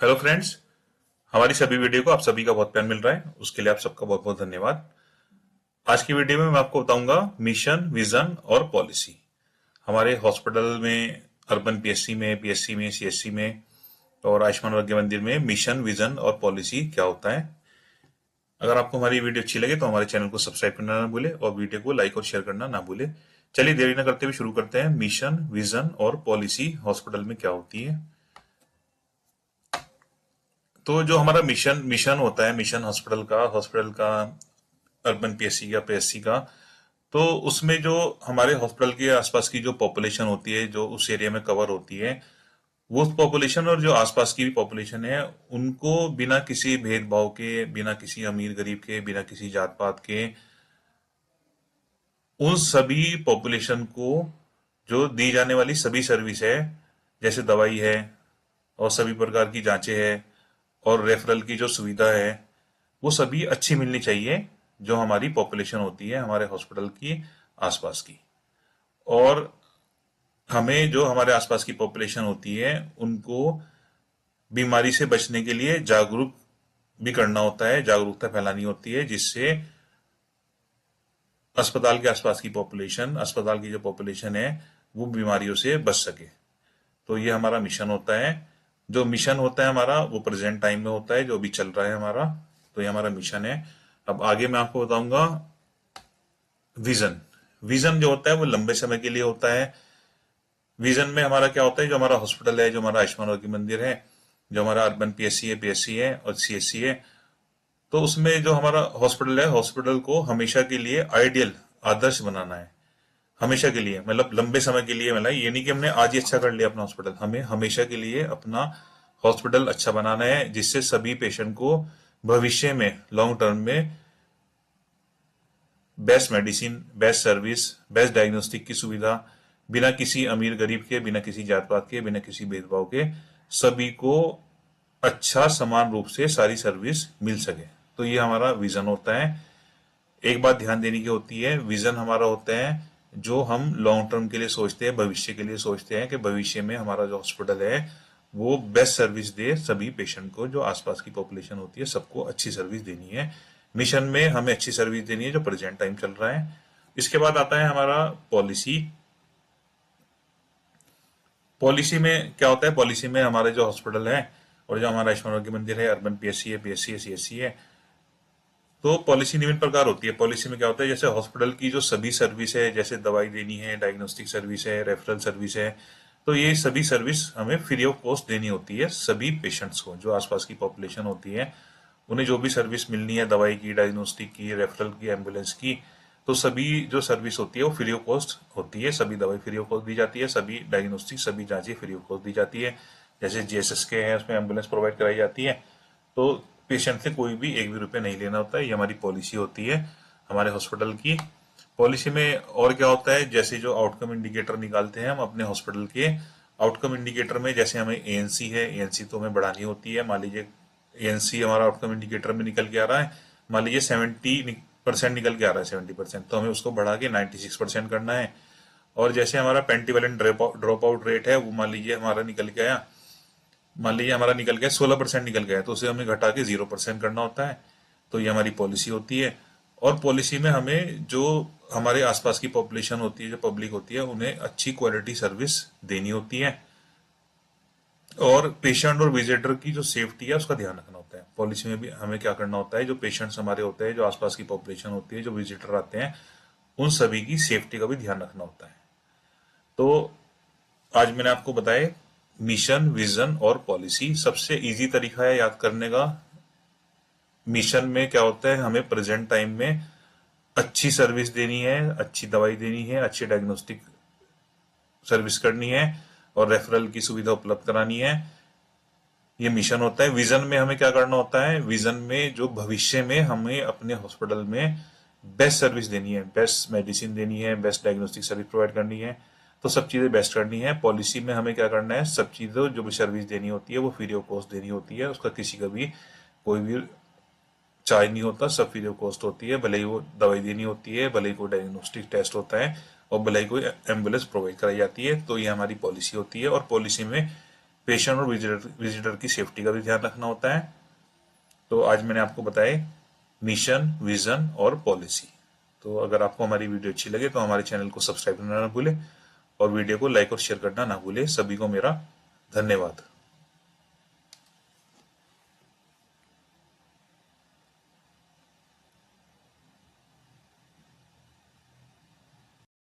Hello friends. हमारी सभी video को आप सभी का बहुत प्यार मिल रहा है, उसके लिए आप सबका बहुत बहुत धन्यवाद। आज की वीडियो में मैं आपको बताऊंगा मिशन, विजन और पॉलिसी। हमारे हॉस्पिटल में, अर्बन पीएससी में, सीएससी में और आयुष्मान आरोग्य मंदिर में मिशन, विजन और पॉलिसी क्या होता है। अगर आपको हमारी वीडियो अच्छी लगे तो हमारे चैनल को सब्सक्राइब करना ना भूले और वीडियो को लाइक और शेयर करना ना भूले। चलिए देरी न करते हुए शुरू करते हैं। मिशन, विजन और पॉलिसी हॉस्पिटल में क्या होती है। तो जो हमारा मिशन मिशन होता है, मिशन हॉस्पिटल का अर्बन पीएससी का, पीएससी का, तो उसमें जो हमारे हॉस्पिटल के आसपास की जो पॉपुलेशन होती है, जो उस एरिया में कवर होती है, वो पॉपुलेशन और जो आसपास की भी पॉपुलेशन है, उनको बिना किसी भेदभाव के, बिना किसी अमीर गरीब के, बिना किसी जात पात के, उन सभी पॉपुलेशन को जो दी जाने वाली सभी सर्विस है, जैसे दवाई है और सभी प्रकार की जांचें है और रेफरल की जो सुविधा है, वो सभी अच्छी मिलनी चाहिए जो हमारी पॉपुलेशन होती है हमारे हॉस्पिटल की आसपास की। और हमें जो हमारे आसपास की पॉपुलेशन होती है उनको बीमारी से बचने के लिए जागरूक भी करना होता है, जागरूकता फैलानी होती है, जिससे अस्पताल के आसपास की पॉपुलेशन, अस्पताल की जो पॉपुलेशन है, वो बीमारियों से बच सके। तो ये हमारा मिशन होता है। जो मिशन होता है हमारा, वो प्रेजेंट टाइम में होता है, जो अभी चल रहा है हमारा। तो ये हमारा मिशन है। अब आगे मैं आपको बताऊंगा विजन। विजन जो होता है वो लंबे समय के लिए होता है। विजन में हमारा क्या होता है, जो हमारा हॉस्पिटल है, जो हमारा आयुष्मान आरोग्य मंदिर है, जो हमारा अर्बन पीएससी है, पीएससी है और सीएससी है, तो उसमें जो हमारा हॉस्पिटल है, हॉस्पिटल को हमेशा के लिए आइडियल, आदर्श बनाना है। हमेशा के लिए मतलब लंबे समय के लिए, मतलब ये नहीं कि हमने आज ही अच्छा कर लिया अपना हॉस्पिटल, हमें हमेशा के लिए अपना हॉस्पिटल अच्छा बनाना है, जिससे सभी पेशेंट को भविष्य में, लॉन्ग टर्म में best medicine, best service, best diagnostic की सुविधा, बिना किसी अमीर गरीब के, बिना किसी जात पात के, बिना किसी भेदभाव के, सभी को अच्छा समान रूप से सारी सर्विस मिल सके। तो ये हमारा विजन होता है। एक बात ध्यान देने की होती है, विजन हमारा होता है जो हम लॉन्ग टर्म के लिए सोचते हैं, भविष्य के लिए सोचते हैं कि भविष्य में हमारा जो हॉस्पिटल है वो बेस्ट सर्विस दे सभी पेशेंट को, जो आसपास की पॉपुलेशन होती है सबको अच्छी सर्विस देनी है। मिशन में हमें अच्छी सर्विस देनी है जो प्रेजेंट टाइम चल रहा है। इसके बाद आता है हमारा पॉलिसी। पॉलिसी में क्या होता है, पॉलिसी में हमारे जो हॉस्पिटल है और जो हमारा आयुष्मान आरोग्य मंदिर है, अर्बन पीएससी है, पीएससी है, सीएससी है, तो पॉलिसी निम्न प्रकार होती है। पॉलिसी में क्या होता है, जैसे हॉस्पिटल की जो सभी सर्विस है, जैसे दवाई देनी है, डायग्नोस्टिक सर्विस है, रेफरल सर्विस है, तो ये सभी सर्विस हमें फ्री ऑफ कॉस्ट देनी होती है सभी पेशेंट्स को, जो आसपास की पॉपुलेशन होती है उन्हें जो भी सर्विस मिलनी है, दवाई की, डायग्नोस्टिक की, रेफरल की, एम्बुलेंस की, तो सभी जो सर्विस होती है वो फ्री ऑफ कॉस्ट होती है। सभी दवाई फ्री ऑफ कॉस्ट दी जाती है, सभी डायग्नोस्टिक, सभी जांचें फ्री ऑफ कॉस्ट दी जाती है। जैसे जीएसएस के हैं, उसमें एम्बुलेंस प्रोवाइड कराई जाती है। तो पेशेंट से कोई भी एक भी रुपये नहीं लेना होता है। ये हमारी पॉलिसी होती है हमारे हॉस्पिटल की। पॉलिसी में और क्या होता है, जैसे जो आउटकम इंडिकेटर निकालते हैं हम अपने हॉस्पिटल के, आउटकम इंडिकेटर में जैसे हमें एएनसी है, एएनसी तो हमें बढ़ानी होती है। मान लीजिए एएनसी हमारा आउटकम इंडिकेटर में निकल के आ रहा है, मान लीजिए 70% निकल के आ रहा है, 70%, तो हमें उसको बढ़ा के 96% करना है। और जैसे हमारा पेंटिवेलेंट ड्रॉप आउट रेट है, वो मान लीजिए हमारा निकल के आया, मान लीजिए हमारा निकल गया 16% निकल गया, तो उसे हमें घटा के 0% करना होता है। तो ये हमारी पॉलिसी होती है। और पॉलिसी में हमें जो हमारे आसपास की पॉपुलेशन होती है, जो पब्लिक होती है, उन्हें अच्छी क्वालिटी सर्विस देनी होती है। और पेशेंट और विजिटर की जो सेफ्टी है उसका ध्यान रखना होता है। पॉलिसी में भी हमें क्या करना होता है, जो पेशेंट्स हमारे होते हैं, जो आसपास की पॉपुलेशन होती है, जो विजिटर आते हैं, उन सभी की सेफ्टी का भी ध्यान रखना होता है। तो आज मैंने आपको बताया मिशन, विजन और पॉलिसी। सबसे इजी तरीका है याद करने का। मिशन में क्या होता है, हमें प्रेजेंट टाइम में अच्छी सर्विस देनी है, अच्छी दवाई देनी है, अच्छी डायग्नोस्टिक सर्विस करनी है और रेफरल की सुविधा उपलब्ध करानी है। ये मिशन होता है। विजन में हमें क्या करना होता है, विजन में जो भविष्य में हमें अपने हॉस्पिटल में बेस्ट सर्विस देनी है, बेस्ट मेडिसिन देनी है, बेस्ट डायग्नोस्टिक सर्विस प्रोवाइड करनी है, तो सब चीजें बेस्ट करनी है। पॉलिसी में हमें क्या करना है, सब चीजें जो भी सर्विस देनी होती है वो फ्री ऑफ कॉस्ट देनी होती है, उसका किसी का भी कोई भी चार्ज नहीं होता, सब फ्री ऑफ कॉस्ट होती है। भले ही वो दवाई देनी होती है, भले ही कोई डायग्नोस्टिक टेस्ट होता है और भले ही कोई एम्बुलेंस प्रोवाइड कराई जाती है। तो ये हमारी पॉलिसी होती है। और पॉलिसी में पेशेंट और विजिटर की सेफ्टी का भी ध्यान रखना होता है। तो आज मैंने आपको बताया मिशन, विजन और पॉलिसी। तो अगर आपको हमारी वीडियो अच्छी लगे तो हमारे चैनल को सब्सक्राइब करना ना भूले और वीडियो को लाइक और शेयर करना ना भूले। सभी को मेरा धन्यवाद।